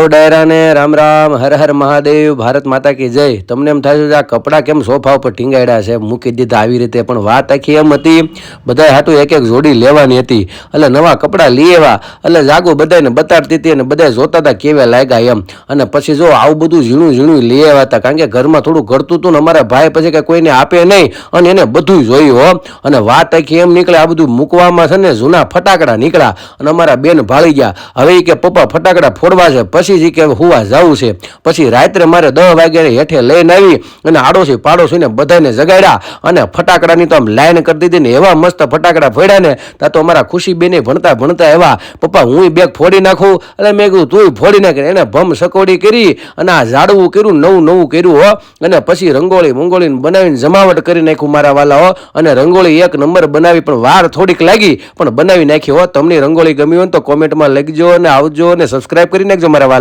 સૌ ડાયરાને રામ રામ, હર હર મહાદેવ, ભારત માતા કી જય. તમને એમ થાય છે આ કપડાં કેમ સોફા ઉપર ટીંગાડ્યા છે, મૂકી દીધા આવી રીતે, પણ વાત આખી એમ હતી, બધાય હાટું એક એક જોડી લેવાની હતી. એટલે નવા કપડાં લઈ આવ્યા, એટલે જાગો બધાને બતાડતી હતી અને બધા જોતા હતા કેવા લાગ્યા એમ. અને પછી જો આવું બધું ઝીણું ઝીણું લઈ આવ્યા હતા, કારણ કે ઘરમાં થોડું ઘડતું હતું ને અમારા ભાઈ પછી કે કોઈને આપે નહીં, અને એને બધું જોયું હો. અને વાત આખી એમ નીકળે, આ બધું મૂકવામાં છે ને જૂના ફટાકડા નીકળ્યા. અને અમારા બેન ભાળી ગયા. હવે એ કે પપ્પા ફટાકડા ફોડવા છે, પછી જ કે હુવા જવું છે. પછી રાત્રે મારે 10 વાગ્યા હેઠે લઈને આવી અને આડોશી પાડોશીને બધાને જગાડ્યા અને ફટાકડાની તો આમ લાઈન કરી દીધી ને એવા મસ્ત ફટાકડા ફોડ્યા ને. ત્યાં તો અમારા ખુશી બેને ભણતા ભણતા એવા, પપ્પા હું બેગ ફોડી નાખું. એટલે મેં કીધું તું ફોડી નાખે. એને ભમ સકોડી કરી અને આ ઝાડવું કર્યું, નવું નવું કર્યું હો. અને પછી રંગોળી મંગોળી બનાવીને જમાવટ કરી નાખ્યું મારા વાલા હો. અને રંગોળી એક નંબર બનાવી, પણ વાર થોડીક લાગી પણ બનાવી નાખી હો. તમને રંગોળી ગમી હોય તો કોમેન્ટમાં લખજો અને આવજો અને સબસ્ક્રાઈબ કરી નાખજો મારા વાલા.